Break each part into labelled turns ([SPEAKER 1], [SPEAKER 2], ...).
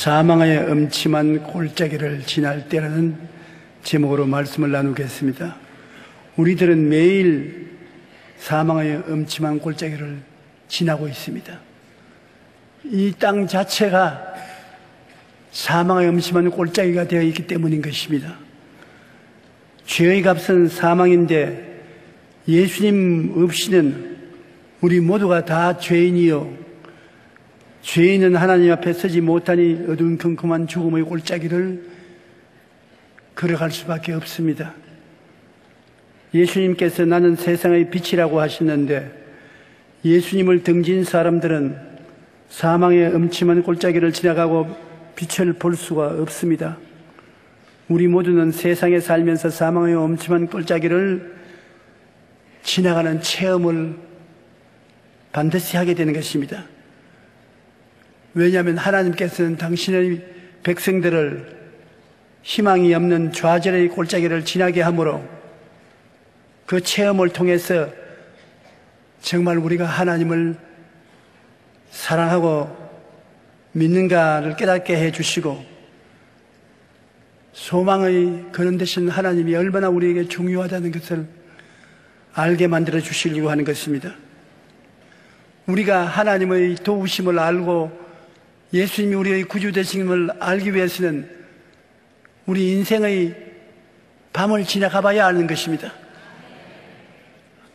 [SPEAKER 1] 사망의 음침한 골짜기를 지날 때라는 제목으로 말씀을 나누겠습니다. 우리들은 매일 사망의 음침한 골짜기를 지나고 있습니다. 이 땅 자체가 사망의 음침한 골짜기가 되어 있기 때문인 것입니다. 죄의 값은 사망인데 예수님 없이는 우리 모두가 다 죄인이요 죄인은 하나님 앞에 서지 못하니 어두운 컴컴한 죽음의 골짜기를 걸어갈 수밖에 없습니다. 예수님께서 나는 세상의 빛이라고 하셨는데 예수님을 등진 사람들은 사망의 음침한 골짜기를 지나가고 빛을 볼 수가 없습니다. 우리 모두는 세상에 살면서 사망의 음침한 골짜기를 지나가는 체험을 반드시 하게 되는 것입니다. 왜냐하면 하나님께서는 당신의 백성들을 희망이 없는 좌절의 골짜기를 지나게 하므로 그 체험을 통해서 정말 우리가 하나님을 사랑하고 믿는가를 깨닫게 해주시고 소망의 근원 되신 하나님이 얼마나 우리에게 중요하다는 것을 알게 만들어 주시려고 하는 것입니다. 우리가 하나님의 도우심을 알고 예수님이 우리의 구주 되심을 알기 위해서는 우리 인생의 밤을 지나가 봐야 하는 것입니다.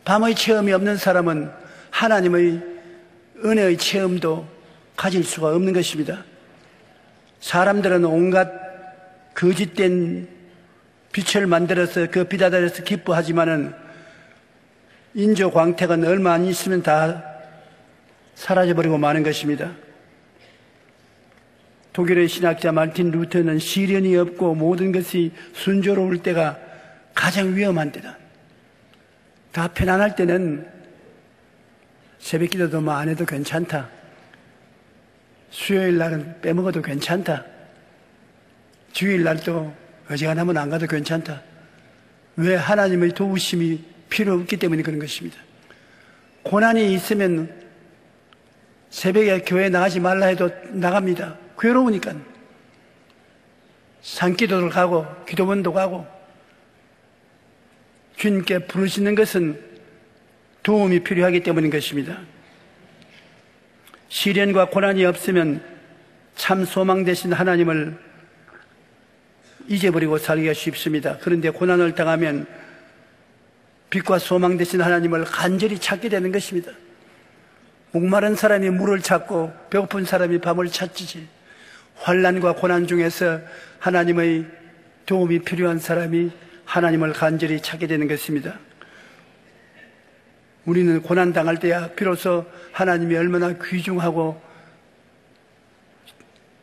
[SPEAKER 1] 밤의 체험이 없는 사람은 하나님의 은혜의 체험도 가질 수가 없는 것입니다. 사람들은 온갖 거짓된 빛을 만들어서 그 빛 아래서 기뻐하지만은 인조 광택은 얼마 안 있으면 다 사라져버리고 마는 것입니다. 독일의 신학자 마르틴 루터는 시련이 없고 모든 것이 순조로울 때가 가장 위험한 때다. 다 편안할 때는 새벽 기도도 뭐 안 해도 괜찮다. 수요일 날은 빼먹어도 괜찮다. 주일 날도 어지간하면 안 가도 괜찮다. 왜? 하나님의 도우심이 필요 없기 때문에 그런 것입니다. 고난이 있으면 새벽에 교회 나가지 말라 해도 나갑니다. 괴로우니까. 산기도를 가고 기도원도 가고 주님께 부르시는 것은 도움이 필요하기 때문인 것입니다. 시련과 고난이 없으면 참 소망 되신 하나님을 잊어버리고 살기가 쉽습니다. 그런데 고난을 당하면 빛과 소망 되신 하나님을 간절히 찾게 되는 것입니다. 목마른 사람이 물을 찾고 배고픈 사람이 밥을 찾지, 환난과 고난 중에서 하나님의 도움이 필요한 사람이 하나님을 간절히 찾게 되는 것입니다. 우리는 고난 당할 때야 비로소 하나님이 얼마나 귀중하고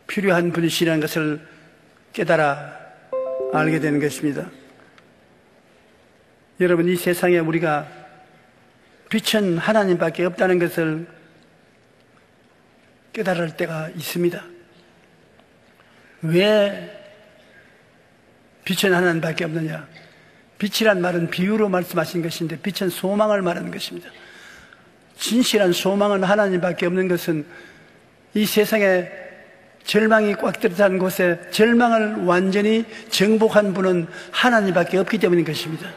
[SPEAKER 1] 필요한 분이시라는 것을 깨달아 알게 되는 것입니다. 여러분, 이 세상에 우리가 빛은 하나님밖에 없다는 것을 깨달을 때가 있습니다. 왜 빛은 하나님밖에 없느냐? 빛이란 말은 비유로 말씀하신 것인데 빛은 소망을 말하는 것입니다. 진실한 소망은 하나님밖에 없는 것은 이 세상에 절망이 꽉 들어찬 곳에 절망을 완전히 정복한 분은 하나님밖에 없기 때문인 것입니다.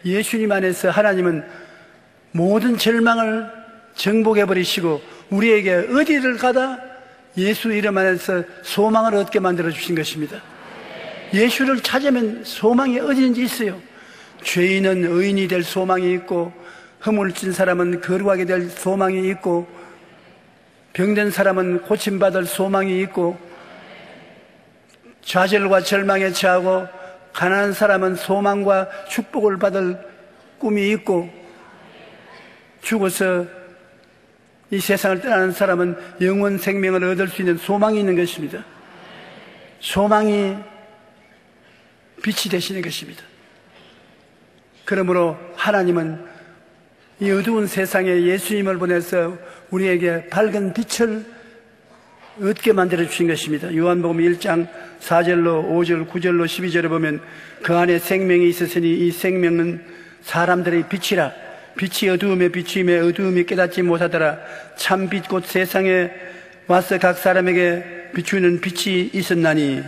[SPEAKER 1] 예수님 안에서 하나님은 모든 절망을 정복해버리시고 우리에게 어디를 가다 예수 이름 안에서 소망을 얻게 만들어 주신 것입니다. 예수를 찾으면 소망이 어디든지 있어요. 죄인은 의인이 될 소망이 있고 허물을 진 사람은 거룩하게 될 소망이 있고 병든 사람은 고침받을 소망이 있고 좌절과 절망에 처하고 가난한 사람은 소망과 축복을 받을 꿈이 있고 죽어서 이 세상을 떠나는 사람은 영원 생명을 얻을 수 있는 소망이 있는 것입니다. 소망이 빛이 되시는 것입니다. 그러므로 하나님은 이 어두운 세상에 예수님을 보내서 우리에게 밝은 빛을 얻게 만들어 주신 것입니다. 요한복음 1장 4절로 5절 9절로 12절에 보면 그 안에 생명이 있었으니 이 생명은 사람들의 빛이라. 빛이 어두움에 비추임에 어두움이 깨닫지 못하더라. 참빛 곧 세상에 와서 각 사람에게 비추는 빛이 있었나니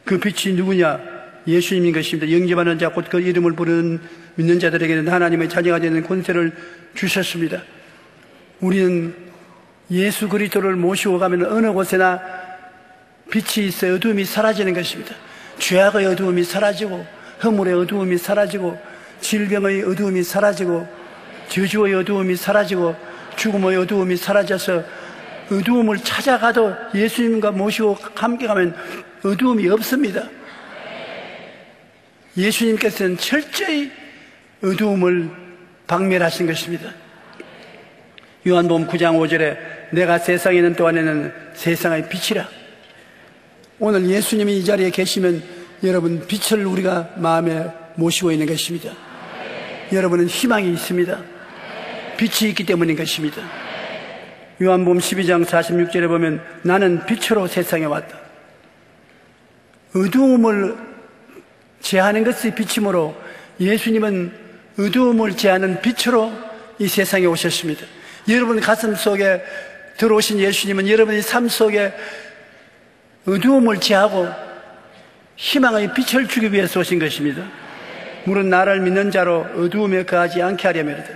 [SPEAKER 1] 그 빛이 누구냐? 예수님인 것입니다. 영접하는 자, 곧 그 이름을 부르는 믿는 자들에게는 하나님의 자녀가 되는 권세를 주셨습니다. 우리는 예수 그리스도를 모시고 가면 어느 곳에나 빛이 있어 어두움이 사라지는 것입니다. 죄악의 어두움이 사라지고, 허물의 어두움이 사라지고, 질병의 어두움이 사라지고, 저주의 어두움이 사라지고, 죽음의 어두움이 사라져서 어두움을 찾아가도 예수님과 모시고 함께 가면 어두움이 없습니다. 예수님께서는 철저히 어두움을 박멸하신 것입니다. 요한복음 9장 5절에 내가 세상에 있는 동안에는 세상의 빛이라. 오늘 예수님이 이 자리에 계시면 여러분 빛을 우리가 마음에 모시고 있는 것입니다. 여러분은 희망이 있습니다. 빛이 있기 때문인 것입니다. 요한복음 12장 46절에 보면 나는 빛으로 세상에 왔다. 어두움을 제하는 것이 빛이므로 예수님은 어두움을 제하는 빛으로 이 세상에 오셨습니다. 여러분 가슴 속에 들어오신 예수님은 여러분의 삶 속에 어두움을 제하고 희망의 빛을 주기 위해서 오신 것입니다. 물은 나를 믿는 자로 어두움에 거하지 않게 하려면이다.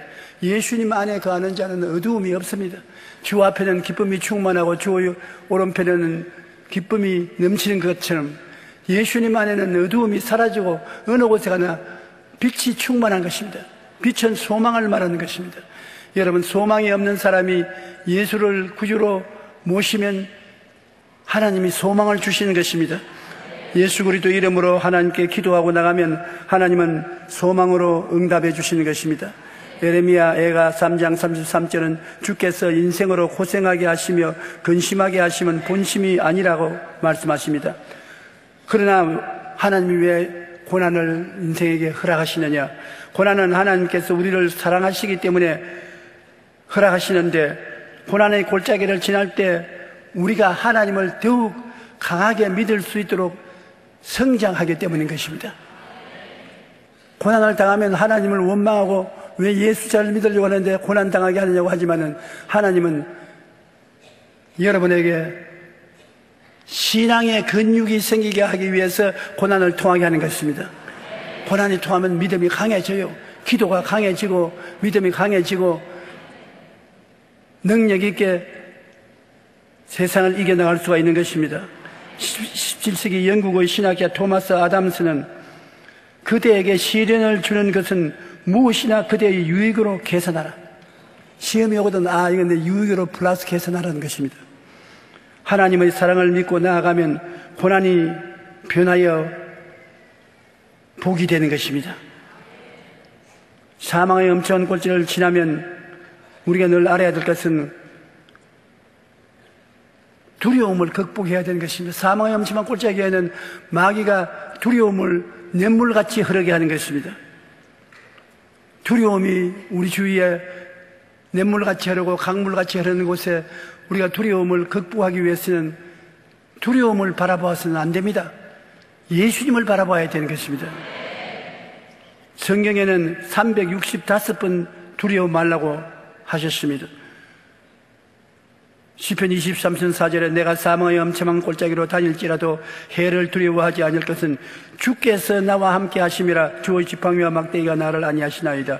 [SPEAKER 1] 예수님 안에 거하는 자는 어두움이 없습니다. 주 앞에는 기쁨이 충만하고 주 오른편에는 기쁨이 넘치는 것처럼 예수님 안에는 어두움이 사라지고 어느 곳에 가나 빛이 충만한 것입니다. 빛은 소망을 말하는 것입니다. 여러분, 소망이 없는 사람이 예수를 구주로 모시면 하나님이 소망을 주시는 것입니다. 예수 그리스도 이름으로 하나님께 기도하고 나가면 하나님은 소망으로 응답해 주시는 것입니다. 예레미야 애가 3장 33절은 주께서 인생으로 고생하게 하시며 근심하게 하시면 본심이 아니라고 말씀하십니다. 그러나 하나님이 왜 고난을 인생에게 허락하시느냐? 고난은 하나님께서 우리를 사랑하시기 때문에 허락하시는데, 고난의 골짜기를 지날 때 우리가 하나님을 더욱 강하게 믿을 수 있도록 성장하기 때문인 것입니다. 고난을 당하면 하나님을 원망하고 왜 예수자를 믿으려고 하는데 고난당하게 하느냐고 하지만은 하나님은 여러분에게 신앙의 근육이 생기게 하기 위해서 고난을 통하게 하는 것입니다. 고난이 통하면 믿음이 강해져요. 기도가 강해지고 믿음이 강해지고 능력 있게 세상을 이겨나갈 수가 있는 것입니다. 17세기 영국의 신학자 토마스 아담스는 그대에게 시련을 주는 것은 무엇이나 그대의 유익으로 계산하라. 시험이 오거든 이건 내 유익으로 플러스 계산하라는 것입니다. 하나님의 사랑을 믿고 나아가면 고난이 변하여 복이 되는 것입니다. 사망의 엄청난 골짜기를 지나면 우리가 늘 알아야 될 것은 두려움을 극복해야 되는 것입니다. 사망의 엄청난 골짜기에는 마귀가 두려움을 냇물같이 흐르게 하는 것입니다. 두려움이 우리 주위에 냇물같이 흐르고 강물같이 흐르는 곳에 우리가 두려움을 극복하기 위해서는 두려움을 바라보아서는 안 됩니다. 예수님을 바라봐야 되는 것입니다. 성경에는 365번 두려워 말라고 하셨습니다. 시편 23편 4절에 내가 사망의 엄청난 골짜기로 다닐지라도 해를 두려워하지 않을 것은 주께서 나와 함께 하심이라. 주의 지팡이와 막대기가 나를 안위하시나이다.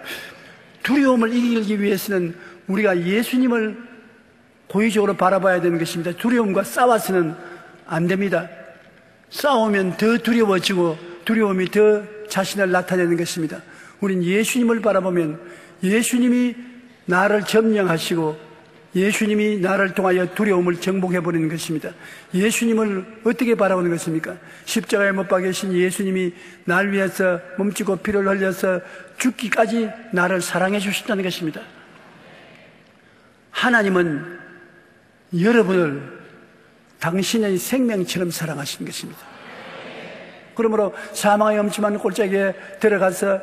[SPEAKER 1] 두려움을 이기기 위해서는 우리가 예수님을 고의적으로 바라봐야 되는 것입니다. 두려움과 싸워서는 안 됩니다. 싸우면 더 두려워지고 두려움이 더 자신을 나타내는 것입니다. 우린 예수님을 바라보면 예수님이 나를 점령하시고 예수님이 나를 통하여 두려움을 정복해버리는 것입니다. 예수님을 어떻게 바라보는 것입니까? 십자가에 못 박으신 예수님이 날 위해서 몸치고 피를 흘려서 죽기까지 나를 사랑해 주신다는 것입니다. 하나님은 여러분을 당신의 생명처럼 사랑하시는 것입니다. 그러므로 사망의 엄침한 골짜기에 들어가서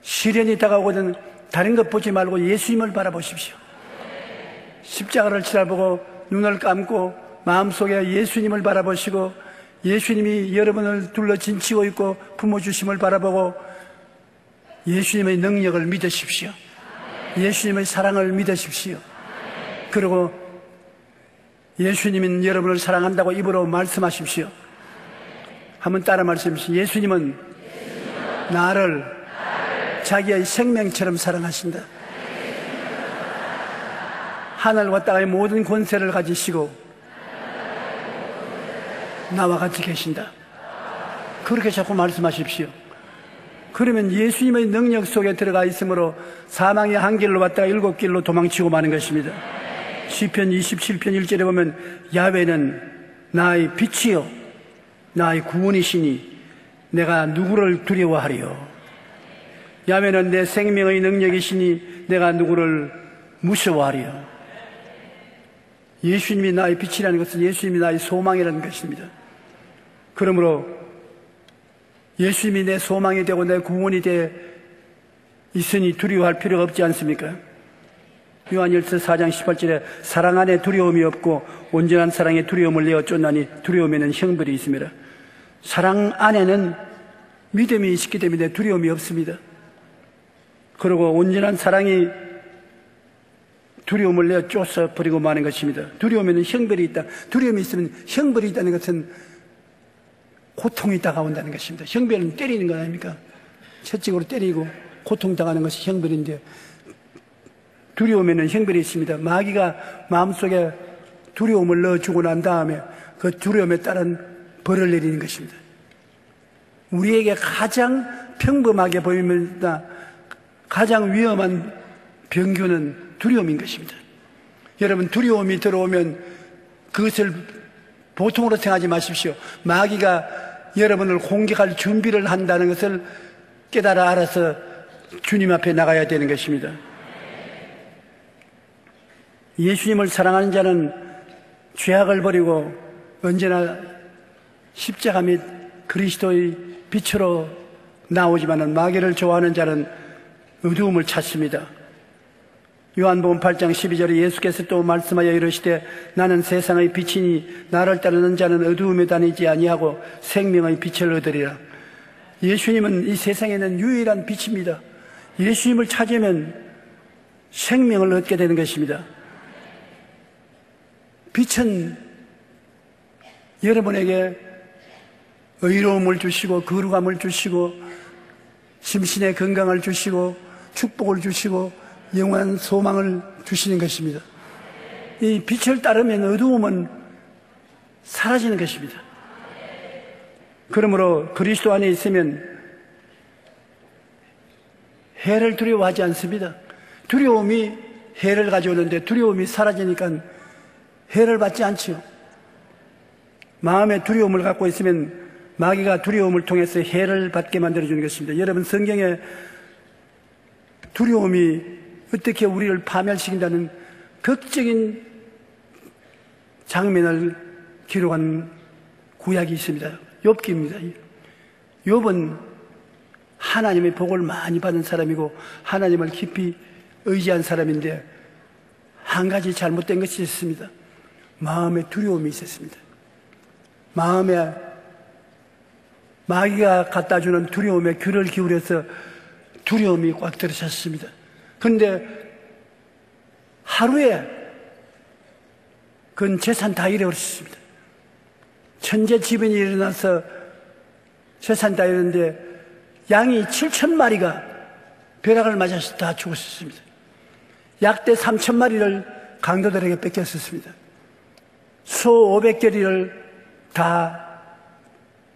[SPEAKER 1] 시련이 다가오거든 다른 것 보지 말고 예수님을 바라보십시오. 십자가를 치라보고 눈을 감고 마음속에 예수님을 바라보시고 예수님이 여러분을 둘러 진치고 있고 품어주심을 바라보고 예수님의 능력을 믿으십시오. 예수님의 사랑을 믿으십시오. 그리고 예수님은 여러분을 사랑한다고 입으로 말씀하십시오. 한번 따라 말씀하십시오. 예수님은 나를 자기의 생명처럼 사랑하신다. 하늘과 땅의 모든 권세를 가지시고 나와 같이 계신다. 그렇게 자꾸 말씀하십시오. 그러면 예수님의 능력 속에 들어가 있으므로 사망의 한 길로 왔다가 7길로 도망치고 마는 것입니다. 시편 27편 1절에 보면 야훼는 나의 빛이요 나의 구원이시니 내가 누구를 두려워하리요. 야훼는 내 생명의 능력이시니 내가 누구를 무서워하리요. 예수님이 나의 빛이라는 것은 예수님이 나의 소망이라는 것입니다. 그러므로 예수님이 내 소망이 되고 내 구원이 돼 있으니 두려워할 필요가 없지 않습니까? 요한일서 4장 18절에 사랑 안에 두려움이 없고 온전한 사랑의 두려움을 내어 쫓나니 두려움에는 형벌이 있습니다. 사랑 안에는 믿음이 있기 때문에 두려움이 없습니다. 그리고 온전한 사랑이 두려움을 내어 쫓아버리고 마는 것입니다. 두려움에는 형벌이 있다. 두려움이 있으면 형벌이 있다는 것은 고통이 다가온다는 것입니다. 형벌은 때리는 거 아닙니까? 채찍으로 때리고 고통당하는 것이 형벌인데 두려움에는 형벌이 있습니다. 마귀가 마음속에 두려움을 넣어주고 난 다음에 그 두려움에 따른 벌을 내리는 것입니다. 우리에게 가장 평범하게 보이면서 가장 위험한 병균은 두려움인 것입니다. 여러분, 두려움이 들어오면 그것을 보통으로 생각하지 마십시오. 마귀가 여러분을 공격할 준비를 한다는 것을 깨달아 알아서 주님 앞에 나가야 되는 것입니다. 예수님을 사랑하는 자는 죄악을 버리고 언제나 십자가 및 그리스도의 빛으로 나오지만은 마귀를 좋아하는 자는 어두움을 찾습니다. 요한복음 8장 12절에 예수께서 또 말씀하여 이르시되 나는 세상의 빛이니 나를 따르는 자는 어두움에 다니지 아니하고 생명의 빛을 얻으리라. 예수님은 이 세상에는 유일한 빛입니다. 예수님을 찾으면 생명을 얻게 되는 것입니다. 빛은 여러분에게 의로움을 주시고 거룩함을 주시고 심신의 건강을 주시고 축복을 주시고 영원한 소망을 주시는 것입니다. 이 빛을 따르면 어두움은 사라지는 것입니다. 그러므로 그리스도 안에 있으면 해를 두려워하지 않습니다. 두려움이 해를 가져오는데 두려움이 사라지니까 해를 받지 않지요. 마음에 두려움을 갖고 있으면 마귀가 두려움을 통해서 해를 받게 만들어주는 것입니다. 여러분, 성경에 두려움이 어떻게 우리를 파멸시킨다는 극적인 장면을 기록한 구약이 있습니다. 욥기입니다. 욥은 하나님의 복을 많이 받은 사람이고 하나님을 깊이 의지한 사람인데 한 가지 잘못된 것이 있습니다. 마음에 두려움이 있었습니다. 마음에 마귀가 갖다주는 두려움에 귀를 기울여서 두려움이 꽉 들어찼습니다. 그런데 하루에 그건 재산 다 잃어버렸습니다. 천재지변이 일어나서 재산 다 잃었는데 양이 7,000마리가 벼락을 맞아서 다 죽었습니다. 약대 3,000마리를 강도들에게 뺏겼었습니다. 소 500개리를 다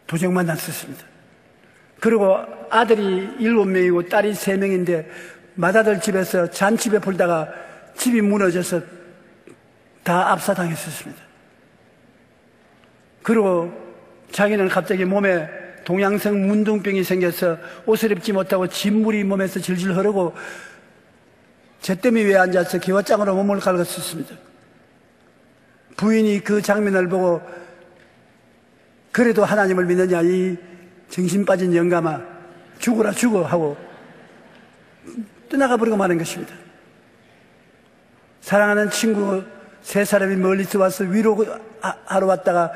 [SPEAKER 1] 도적만 났었습니다. 그리고 아들이 7명이고 딸이 3명인데 맏아들 집에서 잔치배 불다가 집이 무너져서 다 압사당했었습니다. 그리고 자기는 갑자기 몸에 동양성 문둥병이 생겨서 옷을 입지 못하고 진물이 몸에서 질질 흐르고 잿더미 위에 앉아서 기와장으로 몸을 갈궜었습니다. 부인이 그 장면을 보고 그래도 하나님을 믿느냐 이 정신 빠진 영감아 죽어라 죽어 하고 떠나가 버리고 마는 것입니다. 사랑하는 친구 3사람이 멀리서 와서 위로하러 왔다가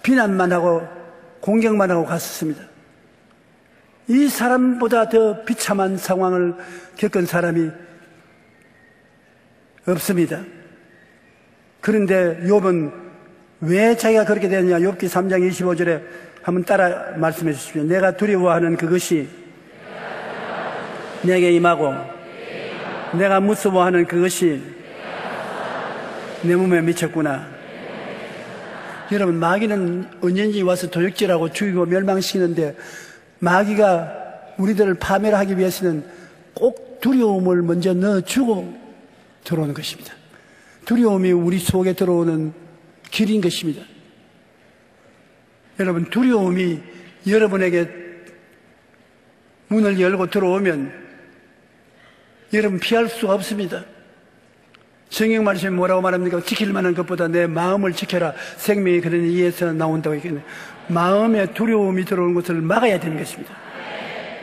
[SPEAKER 1] 비난만 하고 공격만 하고 갔었습니다. 이 사람보다 더 비참한 상황을 겪은 사람이 없습니다. 그런데 욥은 왜 자기가 그렇게 되느냐? 욥기 3장 25절에 한번 따라 말씀해 주십시오. 내가 두려워하는 그것이 내게 임하고 내가 무서워하는 그것이 내 몸에 미쳤구나. 여러분, 마귀는 언제든지 와서 도적질하고 죽이고 멸망시키는데, 마귀가 우리들을 파멸하기 위해서는 꼭 두려움을 먼저 넣어주고 들어오는 것입니다. 두려움이 우리 속에 들어오는 길인 것입니다. 여러분, 두려움이 여러분에게 문을 열고 들어오면 여러분 피할 수가 없습니다. 성경 말씀이 뭐라고 말합니까? 지킬 만한 것보다 내 마음을 지켜라. 생명이 그런 이에서 나온다고 했거든요. 마음에 두려움이 들어오는 것을 막아야 되는 것입니다.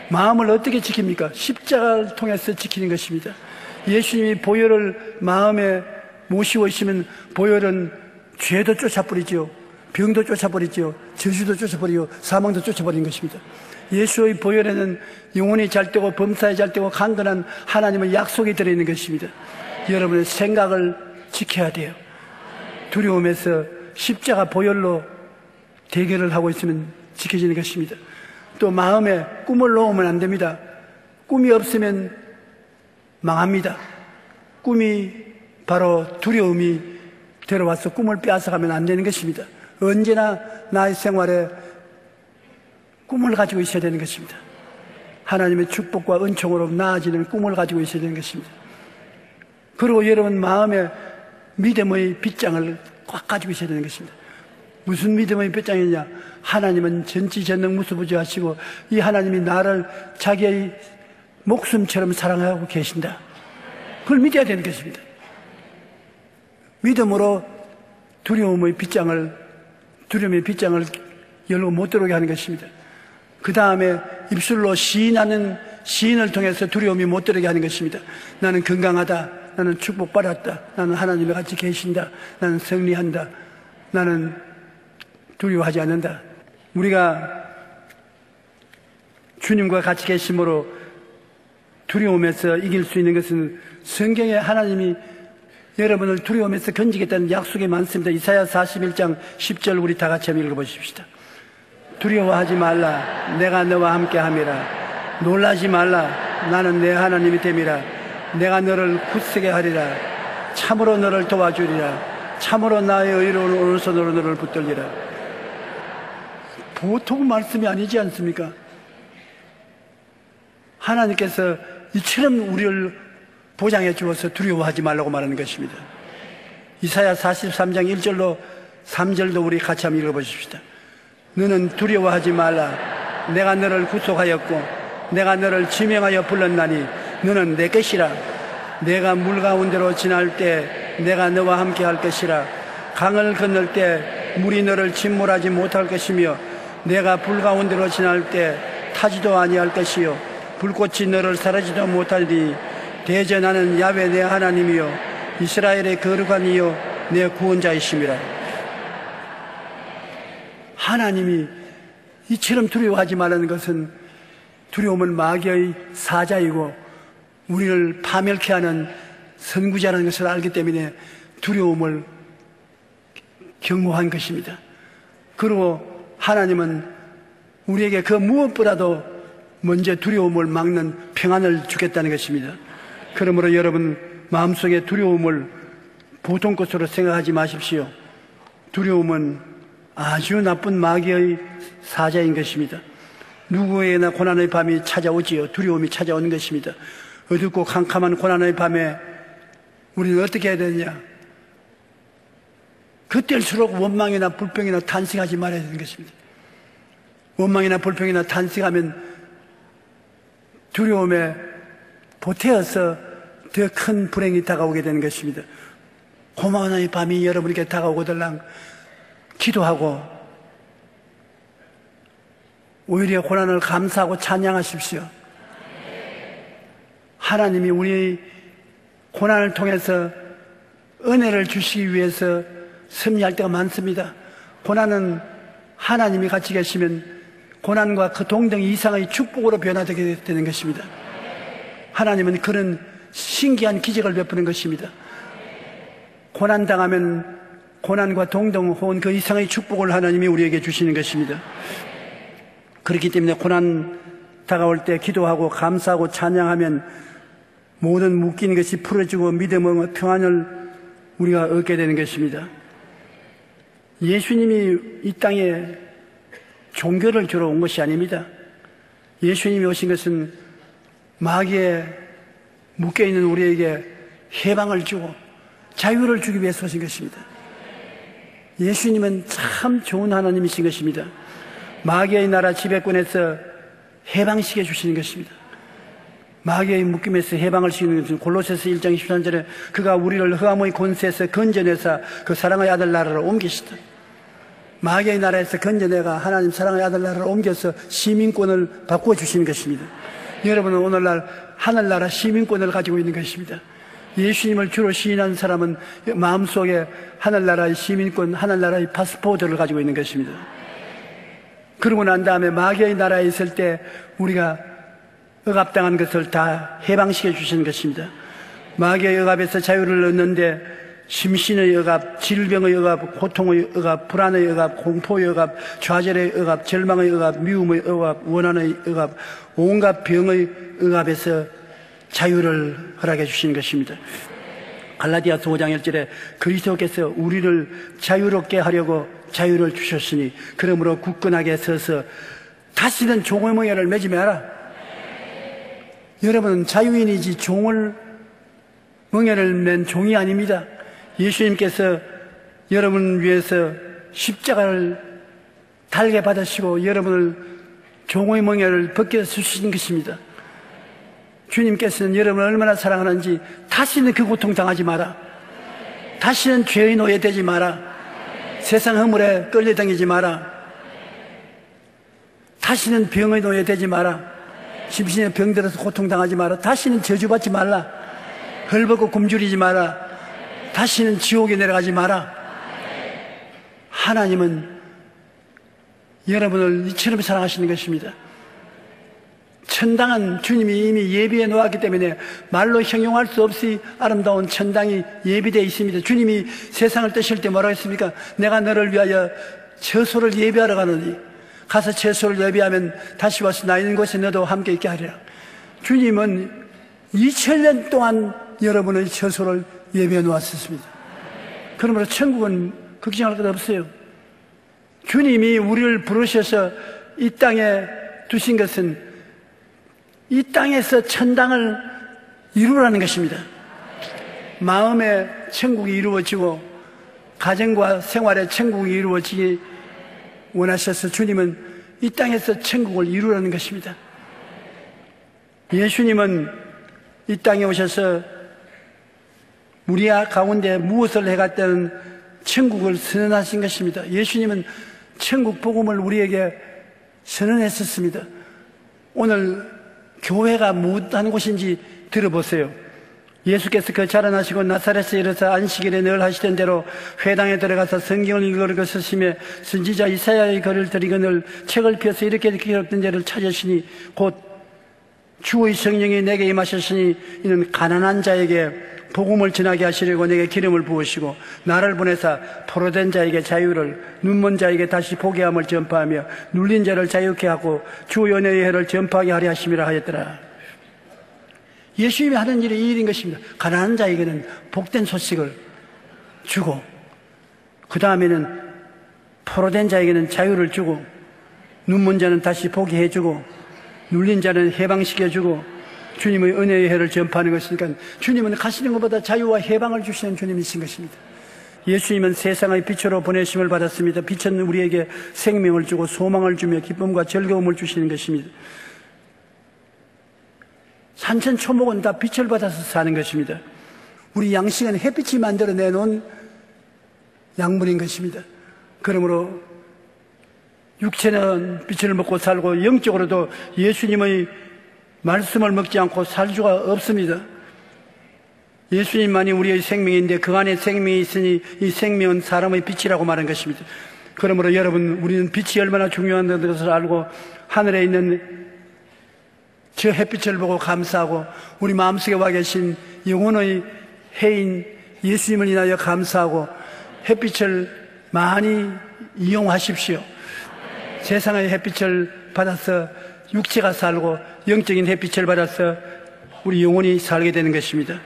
[SPEAKER 1] 마음을 어떻게 지킵니까? 십자가를 통해서 지키는 것입니다. 예수님이 보혈을 마음에 모시고 있으면 보혈은 죄도 쫓아버리죠. 병도 쫓아버리죠. 저주도 쫓아버리고 사망도 쫓아버리는 것입니다. 예수의 보혈에는 영혼이 잘 되고 범사에 잘 되고 강건한 하나님의 약속이 들어있는 것입니다. 여러분의 생각을 지켜야 돼요. 두려움에서 십자가 보혈로 대결을 하고 있으면 지켜지는 것입니다. 또 마음에 꿈을 놓으면 안 됩니다. 꿈이 없으면 망합니다. 꿈이 바로 두려움이 들어와서 꿈을 빼앗아가면 안 되는 것입니다. 언제나 나의 생활에 꿈을 가지고 있어야 되는 것입니다. 하나님의 축복과 은총으로 나아지는 꿈을 가지고 있어야 되는 것입니다. 그리고 여러분 마음에 믿음의 빗장을 꽉 가지고 있어야 되는 것입니다. 무슨 믿음의 빗장이냐? 하나님은 전지전능무수부지하시고 이 하나님이 나를 자기의 목숨처럼 사랑하고 계신다. 그걸 믿어야 되는 것입니다. 믿음으로 두려움의 빗장을 열고 못 들어오게 하는 것입니다. 그 다음에 입술로 시인하는 시인을 통해서 두려움이 못 들어오게 하는 것입니다. 나는 건강하다. 나는 축복받았다. 나는 하나님과 같이 계신다. 나는 승리한다. 나는 두려워하지 않는다. 우리가 주님과 같이 계심으로 두려움에서 이길 수 있는 것은 성경에 하나님이 여러분을 두려움에서 건지겠다는 약속이 많습니다. 이사야 41장 10절 우리 다 같이 한번 읽어보십시다. 두려워하지 말라. 내가 너와 함께 함이라. 놀라지 말라. 나는 내 하나님이 됨이라. 내가 너를 굳세게 하리라. 참으로 너를 도와주리라. 참으로 나의 의로운 오른손으로 너를 붙들리라. 보통 말씀이 아니지 않습니까? 하나님께서 이처럼 우리를 보장해 주어서 두려워하지 말라고 말하는 것입니다. 이사야 43장 1절로 3절도 우리 같이 한번 읽어보십시다. 너는 두려워하지 말라. 내가 너를 구속하였고 내가 너를 지명하여 불렀나니 너는 내 것이라. 내가 물 가운데로 지날 때 내가 너와 함께 할 것이라. 강을 건널 때 물이 너를 침몰하지 못할 것이며 내가 불 가운데로 지날 때 타지도 아니할 것이요 불꽃이 너를 사라지도 못하리니 대전하는 야훼 내 하나님이요 이스라엘의 거룩한 이요 내 구원자이심이라. 하나님이 이처럼 두려워하지 말라는 것은 두려움은 마귀의 사자이고 우리를 파멸케 하는 선구자라는 것을 알기 때문에 두려움을 경고한 것입니다. 그리고 하나님은 우리에게 그 무엇보다도 먼저 두려움을 막는 평안을 주겠다는 것입니다. 그러므로 여러분 마음속에 두려움을 보통 것으로 생각하지 마십시오. 두려움은 아주 나쁜 마귀의 사자인 것입니다. 누구에게나 고난의 밤이 찾아오지요. 두려움이 찾아오는 것입니다. 어둡고 캄캄한 고난의 밤에 우리는 어떻게 해야 되느냐? 그때일수록 원망이나 불평이나 탄식하지 말아야 되는 것입니다. 원망이나 불평이나 탄식하면 두려움에 보태어서 더 큰 불행이 다가오게 되는 것입니다. 고난의 밤이 여러분에게 다가오거들랑 기도하고 오히려 고난을 감사하고 찬양하십시오. 하나님이 우리 고난을 통해서 은혜를 주시기 위해서 섭리할 때가 많습니다. 고난은 하나님이 같이 계시면 고난과 그 동등 이상의 축복으로 변화되게 되는 것입니다. 하나님은 그런 신기한 기적을 베푸는 것입니다. 고난당하면 고난과 동등 혹은 그 이상의 축복을 하나님이 우리에게 주시는 것입니다. 그렇기 때문에 고난 다가올 때 기도하고 감사하고 찬양하면 모든 묶인 것이 풀어지고 믿음의 평안을 우리가 얻게 되는 것입니다. 예수님이 이 땅에 종교를 주러 온 것이 아닙니다. 예수님이 오신 것은 마귀에 묶여있는 우리에게 해방을 주고 자유를 주기 위해서 오신 것입니다. 예수님은 참 좋은 하나님이신 것입니다. 마귀의 나라 지배권에서 해방시켜 주시는 것입니다. 마귀의 묶임에서 해방을 시키는 것은 골로새서 1장 23절에 그가 우리를 흑암의 권세에서 건져내사 그 사랑의 아들 나라로 옮기시다. 마귀의 나라에서 건져내가 하나님 사랑의 아들 나라로 옮겨서 시민권을 바꾸어 주시는 것입니다. 여러분은 오늘날 하늘나라 시민권을 가지고 있는 것입니다. 예수님을 주로 시인하는 사람은 마음속에 하늘나라의 시민권, 하늘나라의 파스포르트를 가지고 있는 것입니다. 그러고 난 다음에 마귀의 나라에 있을 때 우리가 억압당한 것을 다 해방시켜 주시는 것입니다. 마귀의 억압에서 자유를 얻는데 심신의 억압, 질병의 억압, 고통의 억압, 불안의 억압, 공포의 억압, 좌절의 억압, 절망의 억압, 미움의 억압, 원한의 억압, 온갖 병의 억압에서 자유를 허락해 주시는 것입니다. 갈라디아서 5장 1절에 그리스도께서 우리를 자유롭게 하려고 자유를 주셨으니 그러므로 굳건하게 서서 다시는 종의 멍에를 매지 마라. 여러분은 자유인이지 종을 멍에를 맨 종이 아닙니다. 예수님께서 여러분을 위해서 십자가를 달게 받으시고 여러분을 종의 멍에를 벗겨주신 것입니다. 주님께서는 여러분을 얼마나 사랑하는지 다시는 그 고통 당하지 마라. 다시는 죄의 노예 되지 마라. 세상 허물에 끌려다니지 마라. 다시는 병의 노예 되지 마라. 심신에 병들어서 고통당하지 마라. 다시는 저주받지 말라. 헐벗고 굶주리지 마라. 다시는 지옥에 내려가지 마라. 하나님은 여러분을 이처럼 사랑하시는 것입니다. 천당은 주님이 이미 예비해 놓았기 때문에 말로 형용할 수 없이 아름다운 천당이 예비되어 있습니다. 주님이 세상을 뜨실 때 뭐라고 했습니까? 내가 너를 위하여 처소를 예비하러 가느니 가서 처소를 예비하면 다시 와서 나 있는 곳에 너도 함께 있게 하리라. 주님은 2000년 동안 여러분의 처소를 예비해 놓았습니다. 그러므로 천국은 걱정할 것 없어요. 주님이 우리를 부르셔서 이 땅에 두신 것은 이 땅에서 천당을 이루라는 것입니다. 마음의 천국이 이루어지고 가정과 생활의 천국이 이루어지기 원하셔서 주님은 이 땅에서 천국을 이루라는 것입니다. 예수님은 이 땅에 오셔서 우리 가운데 무엇을 해갔다는 천국을 선언하신 것입니다. 예수님은 천국 복음을 우리에게 선언했었습니다. 오늘 교회가 무엇하는 곳인지 들어보세요. 예수께서 그 자라나시고 나사렛에 이르사 안식일에 늘 하시던 대로 회당에 들어가서 성경을 읽으려고 서심해 선지자 이사야의 글을 들이거늘 책을 펴서 이렇게 기록된 데를 찾으시니 곧 주의 성령이 내게 임하셨으니 이는 가난한 자에게 복음을 전하게 하시려고 내게 기름을 부으시고 나를 보내사 포로된 자에게 자유를 눈먼 자에게 다시 보게 함을 전파하며 눌린 자를 자유케 하고 주 연회의 해를 전파하게 하려 하심이라 하였더라. 예수님이 하는 일이 이 일인 것입니다. 가난한 자에게는 복된 소식을 주고 그 다음에는 포로된 자에게는 자유를 주고 눈먼 자는 다시 보게 해주고 눌린 자는 해방시켜주고 주님의 은혜의 해를 전파하는 것이니까 주님은 가시는 것보다 자유와 해방을 주시는 주님이신 것입니다. 예수님은 세상의 빛으로 보내심을 받았습니다. 빛은 우리에게 생명을 주고 소망을 주며 기쁨과 즐거움을 주시는 것입니다. 산천초목은 다 빛을 받아서 사는 것입니다. 우리 양식은 햇빛이 만들어내놓은 약물인 것입니다. 그러므로 육체는 빛을 먹고 살고 영적으로도 예수님의 말씀을 먹지 않고 살 수가 없습니다. 예수님만이 우리의 생명인데 그 안에 생명이 있으니 이 생명은 사람의 빛이라고 말한 것입니다. 그러므로 여러분, 우리는 빛이 얼마나 중요한 것을 알고 하늘에 있는 저 햇빛을 보고 감사하고 우리 마음속에 와 계신 영혼의 해인 예수님을 인하여 감사하고 햇빛을 많이 이용하십시오. 세상의 햇빛을 받아서 육체가 살고 영적인 햇빛을 받아서 우리 영혼이 살게 되는 것입니다.